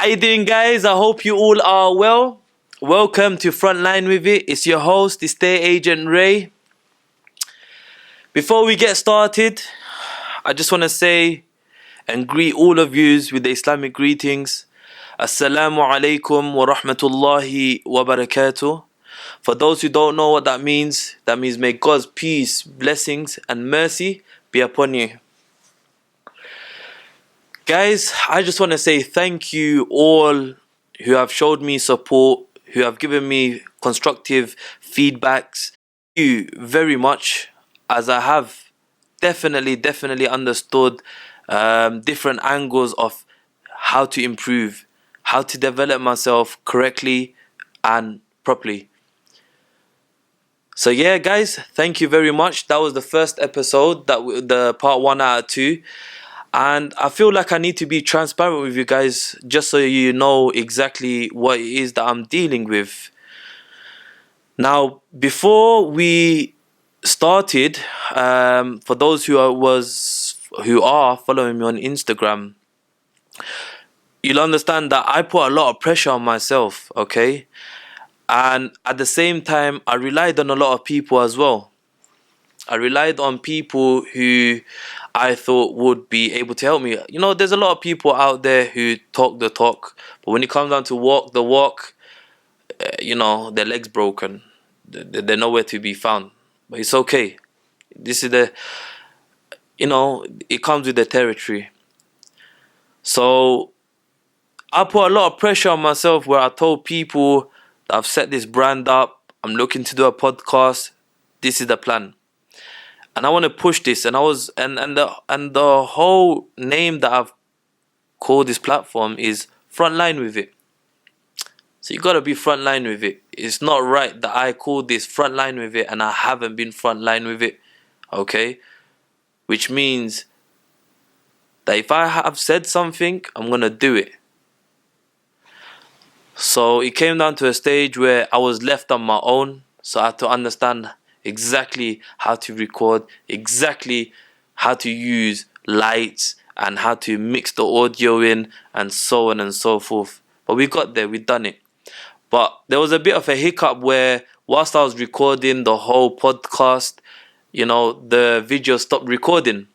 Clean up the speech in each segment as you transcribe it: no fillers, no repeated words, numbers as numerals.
How you doing, guys? I hope you all are well. Welcome to Frontline with It. It's your host, EstateAgentRay. Before we get started, I just want to say and greet all of yous with the Islamic greetings. Assalamu alaikum wa rahmatullahi wa barakatuh. For those who don't know what that means may God's peace, blessings and mercy be upon you. Guys, I just want to say thank you all who have showed me support, who have given me constructive feedbacks. Thank you very much, as I have definitely understood different angles of how to improve, how to develop myself correctly and properly. So yeah, guys, thank you very much. That was the first episode, the part 1 out of 2. And I feel like I need to be transparent with you guys, just so you know exactly what it is that I'm dealing with. Now, before we started, for those who are following me on Instagram, you'll understand that I put a lot of pressure on myself, okay? And at the same time, I relied on a lot of people as well. I relied on people who I thought would be able to help me. You know, there's a lot of people out there who talk the talk, but when it comes down to walk the walk, their legs broken. They're nowhere to be found. But it's okay. This is it comes with the territory. So I put a lot of pressure on myself, where I told people that I've set this brand up, I'm looking to do a podcast, this is the plan. And I want to push this, and the whole name that I've called this platform is Frontline with It. So you gotta be frontline with it. It's not right that I call this Frontline with It and I haven't been frontline with it, okay? Which means that if I have said something, I'm gonna do it. So it came down to a stage where I was left on my own, so I had to understand exactly how to record, exactly how to use lights and how to mix the audio in, and so on and so forth. But we got there, we done it. But there was a bit of a hiccup where whilst I was recording the whole podcast, the video stopped recording.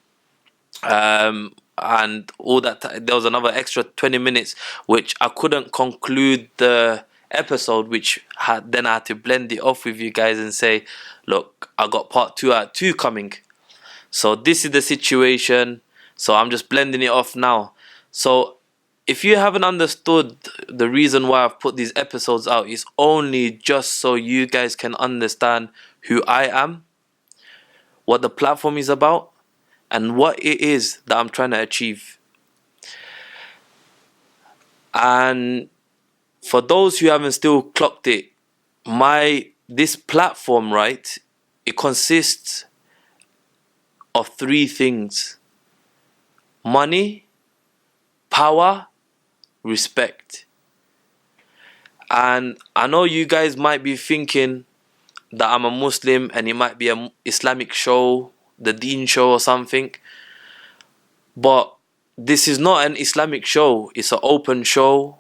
And all that there was another extra 20 minutes which I couldn't conclude the episode, which I had to blend it off with you guys and say, look, I got part 2 out of 2 coming. So this is the situation. So I'm just blending it off now. So if you haven't understood the reason why I've put these episodes out, it's only just so you guys can understand who I am, what the platform is about, and what it is that I'm trying to achieve. And for those who haven't still clocked it, this platform, right, it consists of 3 things: money, power, respect. And I know you guys might be thinking that I'm a Muslim and it might be an Islamic show, the Deen show or something, but this is not an Islamic show. It's an open show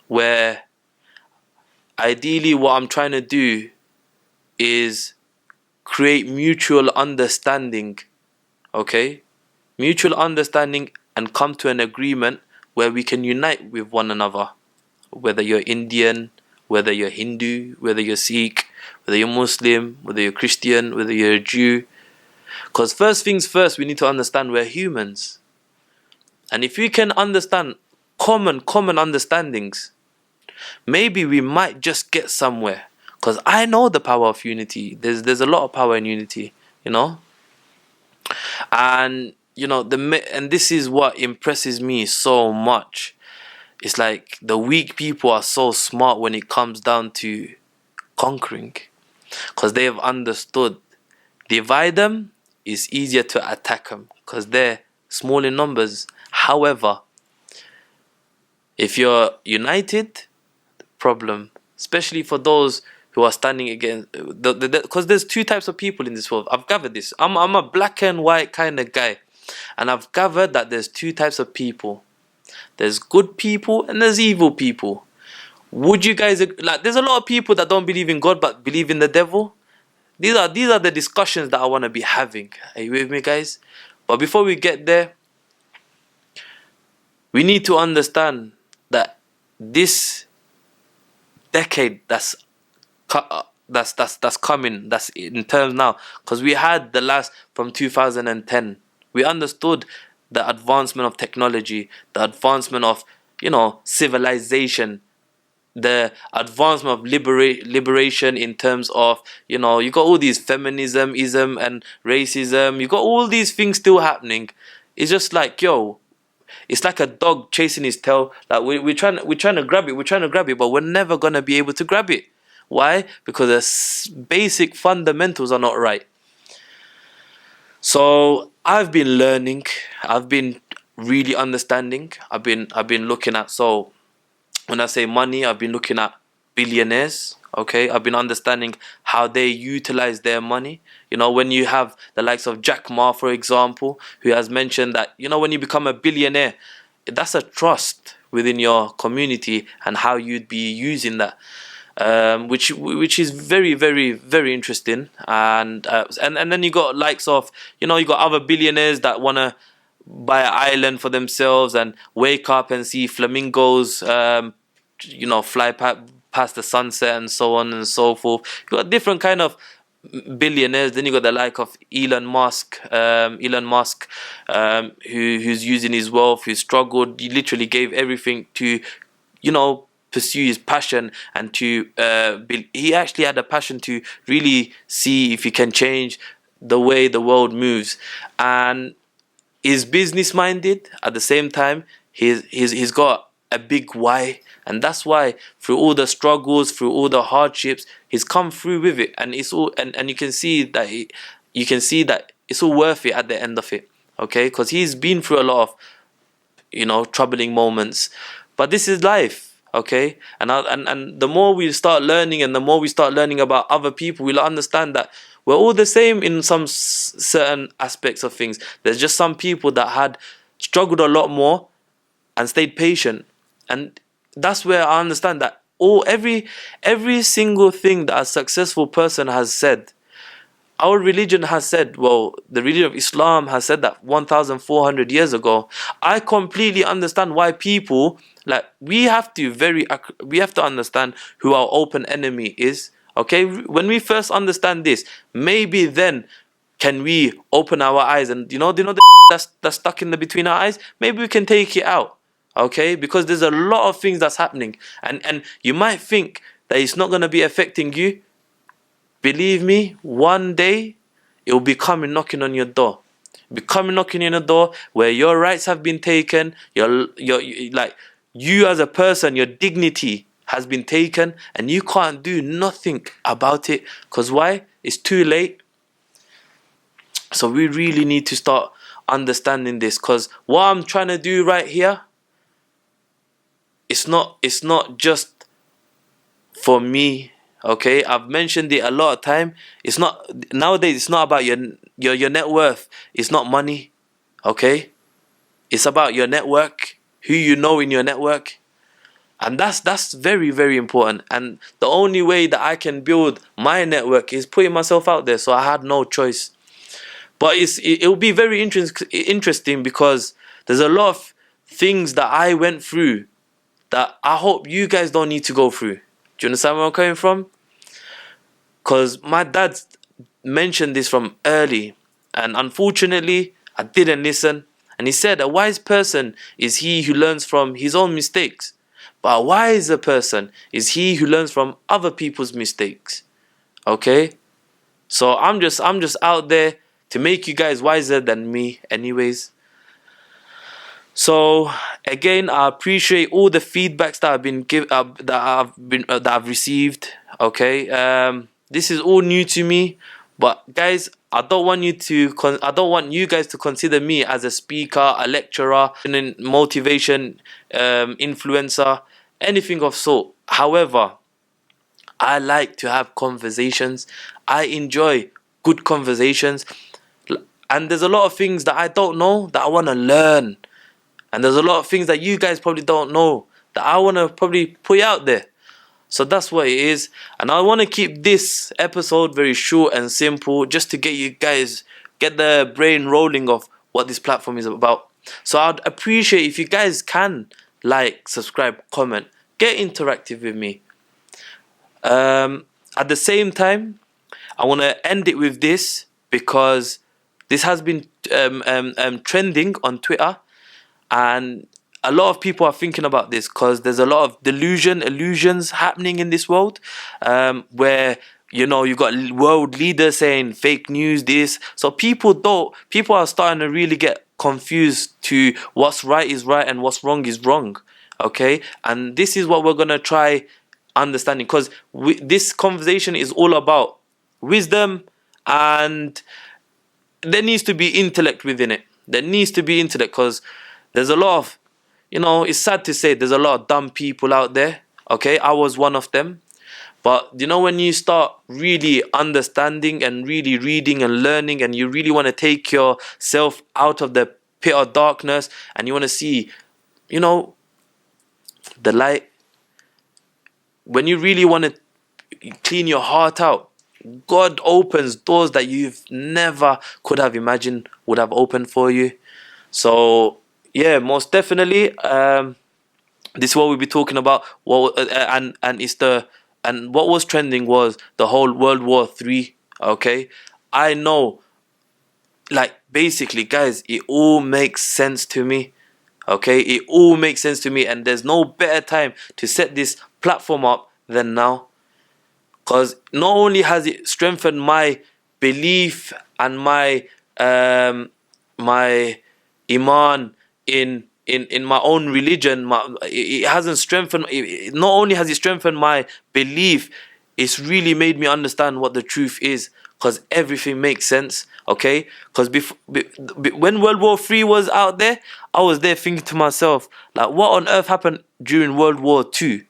where ideally what I'm trying to do is create mutual understanding, okay? Mutual understanding, and come to an agreement where we can unite with one another. Whether you're Indian, whether you're Hindu, whether you're Sikh, whether you're Muslim, whether you're Christian, whether you're a Jew. Because first things first, we need to understand we're humans. And if we can understand common understandings, maybe we might just get somewhere. Because I know the power of unity. There's a lot of power in unity, And and this is what impresses me so much. It's like the weak people are so smart when it comes down to conquering, because they have understood divide them is easier to attack them because they're small in numbers. However, if you're united, problem, especially for those who are standing against, because there's 2 types of people in this world. I've gathered this. I'm a black and white kind of guy, and I've gathered that there's 2 types of people. There's good people and there's evil people. Would you guys like? There's a lot of people that don't believe in God but believe in the devil. These are the discussions that I want to be having. Are you with me, guys? But before we get there, we need to understand that this decade that's coming, that's in terms now, because we had the last from 2010. We understood the advancement of technology, the advancement of civilization, the advancement of liberation in terms of you got all these feminism ism and racism. You got all these things still happening. It's just like, it's like a dog chasing his tail. Like we're trying to grab it, but we're never gonna be able to grab it. Why? Because the basic fundamentals are not right. So I've been learning. I've been really understanding. I've been looking at. So when I say money, I've been looking at billionaires. Okay, I've been understanding how they utilize their money. When you have the likes of Jack Ma, for example, who has mentioned that when you become a billionaire, that's a trust within your community and how you'd be using that, which is very, very, very interesting. And then you got likes of you got other billionaires that wanna buy an island for themselves and wake up and see flamingos fly past the sunset and so on and so forth. You got different kind of billionaires. Then you got the like of Elon Musk, who's using his wealth, who struggled. He literally gave everything to pursue his passion and to he actually had a passion to really see if he can change the way the world moves, and is business minded at the same time. He's got a big why, and that's why through all the struggles, through all the hardships, he's come through with it, and it's all and you can see that it's all worth it at the end of it. Okay, because he's been through a lot of troubling moments, but this is life. Okay, and the more we start learning, and the more we start learning about other people, we'll understand that we're all the same in some certain aspects of things. There's just some people that had struggled a lot more and stayed patient, and that's where I understand that every single thing that a successful person has said, our religion has said, well, the religion of Islam has said that 1,400 years ago. I completely understand why people, like, we have to understand who our open enemy is. Okay, when we first understand this, maybe then can we open our eyes, and the that's stuck in the between our eyes, maybe we can take it out. Okay, because there's a lot of things that's happening, and you might think that it's not going to be affecting you. Believe me, one day it will be coming knocking on your door. Be coming knocking on your door where your rights have been taken. Your like, you as a person, your dignity has been taken, and you can't do nothing about it. Because why? It's too late. So we really need to start understanding this. Because what I'm trying to do right here, it's not just for me. Okay, I've mentioned it a lot of time. It's not nowadays. It's not about your net worth. It's not money. Okay, it's about your network, who you know in your network, and that's very, very important. And the only way that I can build my network is putting myself out there. So I had no choice. But it will be very interesting because there's a lot of things that I went through that I hope you guys don't need to go through. Do you understand where I'm coming from? Because my dad mentioned this from early, and unfortunately I didn't listen. And he said a wise person is he who learns from his own mistakes, but a wiser person is he who learns from other people's mistakes. Okay, so I'm just out there to make you guys wiser than me anyways. So again, I appreciate all the feedbacks that I've received. Okay, this is all new to me, but guys, I don't want you guys to consider me as a speaker, a lecturer, and motivation influencer, anything of sort. However, I like to have conversations. I enjoy good conversations, and there's a lot of things that I don't know that I want to learn. And there's a lot of things that you guys probably don't know that I want to probably put out there. So that's what it is. And I want to keep this episode very short and simple, just to get you guys, get the brain rolling of what this platform is about. So I'd appreciate if you guys can like, subscribe, comment, get interactive with me. At the same time, I want to end it with this, because this has been trending on Twitter, and a lot of people are thinking about this because there's a lot of illusions happening in this world, where you got world leaders saying fake news, this. So people are starting to really get confused to what's right is right and what's wrong is wrong. Okay, and this is what we're gonna try understanding, because this conversation is all about wisdom, and there needs to be intellect within it. There needs to be intellect, because there's a lot of, it's sad to say, there's a lot of dumb people out there. Okay, I was one of them. But when you start really understanding and really reading and learning, and you really want to take yourself out of the pit of darkness, and you want to see, the light, when you really want to clean your heart out, God opens doors that you've never could have imagined would have opened for you. So yeah, most definitely, this is what we'll be talking about. And what was trending was the whole World War III. Okay, I know, like, basically, guys, it all makes sense to me. Okay, it all makes sense to me, and there's no better time to set this platform up than now. Because not only has it strengthened my belief and my my iman in my own religion, it hasn't strengthened. Not only has it strengthened my belief, it's really made me understand what the truth is. Because everything makes sense. Okay, because when World War III was out there, I was there thinking to myself, like, what on earth happened during World War II?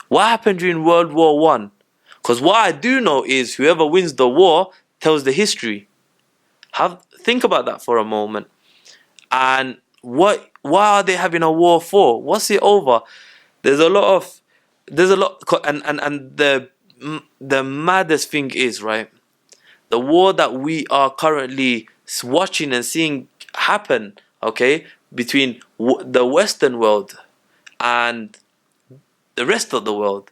What happened during World War One? Because what I do know is whoever wins the war tells the history. Think about that for a moment. And why are they having a war for? What's it over? There's a lot, and the maddest thing is, right, the war that we are currently watching and seeing happen, okay, between the Western world and the rest of the world,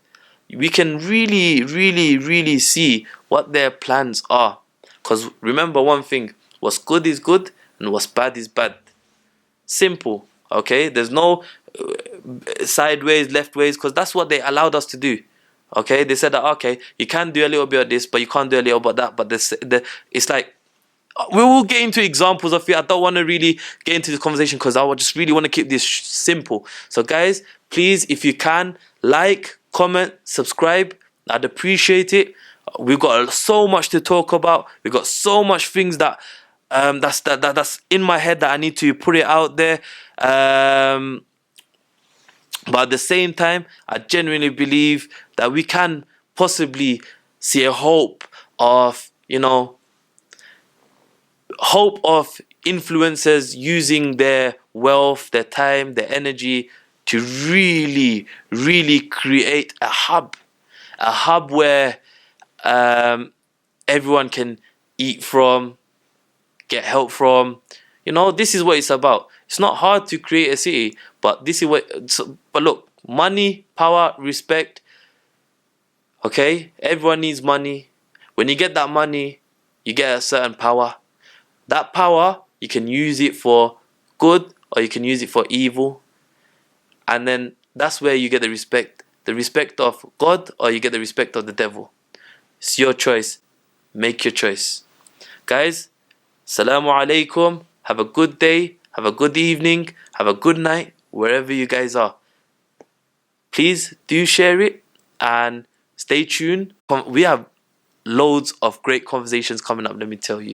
we can really, really, really see what their plans are. Because remember one thing, what's good is good and what's bad is bad. Simple. Okay, there's no sideways, left ways, because that's what they allowed us to do. Okay, they said that, okay, you can do a little bit of this, but you can't do a little bit of that. But it's like, we will get into examples of it. I don't want to really get into the conversation because I just really want to keep this simple. So guys, please, if you can, like, comment, subscribe. I'd appreciate it. We've got so much to talk about. We've got so much things that's in my head that I need to put it out there. But at the same time, I genuinely believe that we can possibly see a hope of, influencers using their wealth, their time, their energy to really, really create a hub where everyone can eat from, get help from. This is what it's about. It's not hard to create a city, but this is but look, money, power, respect. Okay, everyone needs money. When you get that money, you get a certain power. That power, you can use it for good or you can use it for evil. And then that's where you get the respect of God, or you get the respect of the devil. It's your choice. Make your choice. Guys, Assalamu alaikum. Have a good day. Have a good evening. Have a good night. Wherever you guys are. Please do share it and stay tuned. We have loads of great conversations coming up, let me tell you.